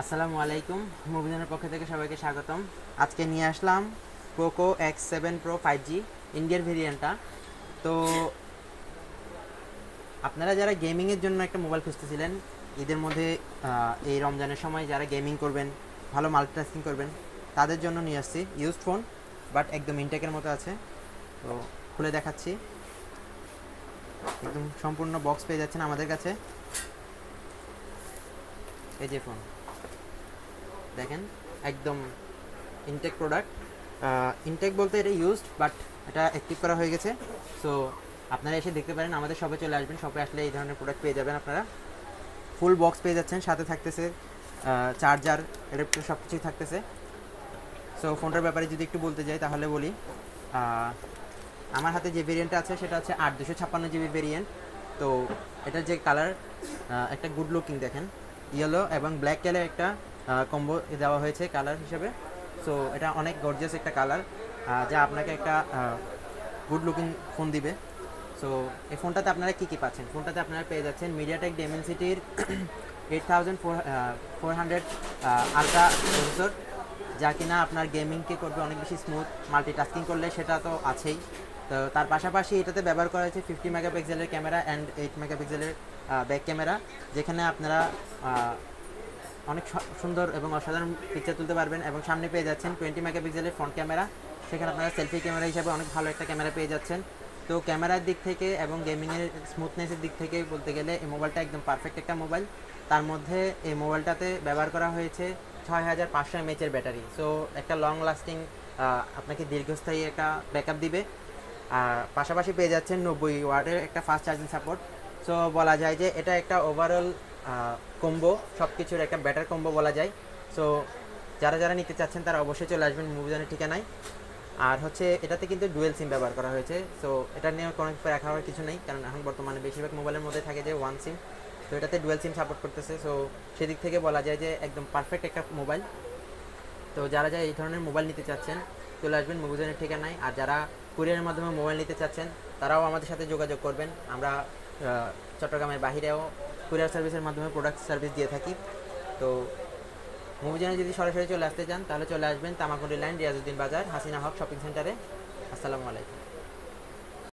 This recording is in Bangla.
আসসালামু আলাইকুম। মুভিজনের পক্ষ থেকে সবাইকে স্বাগতম। আজকে নিয়ে আসলাম পোকো X7 Pro 5G ইন্ডিয়ার ভেরিয়েন্টটা। তো আপনারা যারা গেমিংয়ের জন্য একটা মোবাইল খুঁজতেছিলেন ঈদের মধ্যে, এই রমজানের সময় যারা গেমিং করবেন, ভালো মাল্টিটাস্কিং করবেন, তাদের জন্য নিয়ে আসছি ইউজড ফোন, বাট একদম ইনটেকের মতো আছে। তো খুলে দেখাচ্ছি, একদম সম্পূর্ণ বক্স পেয়ে যাচ্ছেন আমাদের কাছে। এই যে ফোন দেখেন, একদম ইনটেক প্রোডাক্ট। ইনটেক বলতে এটা ইউজড, বাট এটা অ্যাক্টিভ করা হয়ে গেছে। সো আপনারা এসে দেখতে পারেন, আমাদের শপে চলে আসবেন। শপে আসলে এই ধরনের প্রোডাক্ট পেয়ে যাবেন আপনারা। ফুল বক্স পেয়ে যাচ্ছেন, সাথে থাকতেছে চার্জার, অ্যাডাপ্টার, সব কিছুই থাকতেছে। সো ফোনটার ব্যাপারে যদি একটু বলতে যাই তাহলে বলি, আমার হাতে যে ভেরিয়েন্টটা আছে সেটা হচ্ছে 8 256 GB ভেরিয়েন্ট। তো এটার যে কালার, একটা গুড লুকিং দেখেন, ইয়েলো এবং ব্ল্যাক কালার একটা কম্বো দেওয়া হয়েছে কালার হিসেবে। সো এটা অনেক গর্জিয়াস একটা কালার, যা আপনাকে একটা গুড লুকিং ফোন দিবে। সো এই ফোনটাতে আপনারা কী কী পাচ্ছেন? ফোনটাতে আপনারা পেয়ে যাচ্ছেন মিডিয়াটেক ডেমেনসিটির 8400 আলট্রা প্রসেসর, যা কিনা আপনার গেমিংকে করবে অনেক বেশি স্মুথ। মাল্টিটাস্কিং করলে সেটা তো আছেই। তো তার পাশাপাশি এটাতে ব্যবহার করা হয়েছে 50 মেগাপিক্সেলের ক্যামেরা অ্যান্ড 8 মেগাপিক্সেলের ব্যাক ক্যামেরা, যেখানে আপনারা অনেক সুন্দর এবং অসাধারণ পিকচার তুলতে পারবেন। এবং সামনে পেয়ে যাচ্ছেন 20 মেগাপিক্সেলের ফ্রন্ট ক্যামেরা, সেখানে আপনারা সেলফি ক্যামেরা হিসাবে অনেক ভালো একটা ক্যামেরা পেয়ে যাচ্ছেন। তো ক্যামেরার দিক থেকে এবং গেমিংয়ের স্মুথনেসের দিক থেকে বলতে গেলে এই মোবাইলটা একদম পারফেক্ট একটা মোবাইল। তার মধ্যে এই মোবাইলটাতে ব্যবহার করা হয়েছে 6500 mAh ব্যাটারি। সো একটা লং লাস্টিং, আপনাকে দীর্ঘস্থায়ী একটা ব্যাকআপ দিবে। আর পাশাপাশি পেয়ে যাচ্ছেন 90 ওয়াটের একটা ফাস্ট চার্জিং সাপোর্ট। সো বলা যায় যে এটা একটা ওভারঅল কম্বো, সব কিছুর একটা ব্যাটার কম্বো বলা যায়। সো যারা যারা নিতে চাচ্ছেন তারা অবশ্যই চলে আসবেন মুভিজনের ঠিকানায়। আর হচ্ছে এটাতে কিন্তু ডুয়েল সিম ব্যবহার করা হয়েছে। সো এটা নিয়ে কোনো রাখা হওয়ার কিছু নেই, কারণ এখন বর্তমানে বেশিরভাগ মোবাইলের মধ্যে থাকে যে ওয়ান সিম। তো এটাতে ডুয়েল সিম সাপোর্ট করতেছে। সো সেদিক থেকে বলা যায় যে একদম পারফেক্ট একটা মোবাইল। তো যারা যারা এই ধরনের মোবাইল নিতে চাচ্ছেন চলে আসবেন মুভিজনের ঠিকানায়। আর যারা কুরিয়ারের মাধ্যমে মোবাইল নিতে চাচ্ছেন তারাও আমাদের সাথে যোগাযোগ করবেন। আমরা চট্টগ্রামের বাহিরেও কুরিয়ার সার্ভিসের মাধ্যমে প্রোডাক্ট সার্ভিস দিয়ে থাকি। তো মুভিজনে যদি সরাসরি চলে আসতে চান তাহলে চলে আসবেন তামাকুড়ি লাইন, রিয়াজউদ্দিন বাজার, হাসিনা হক শপিং সেন্টারে। আসসালামু আলাইকুম।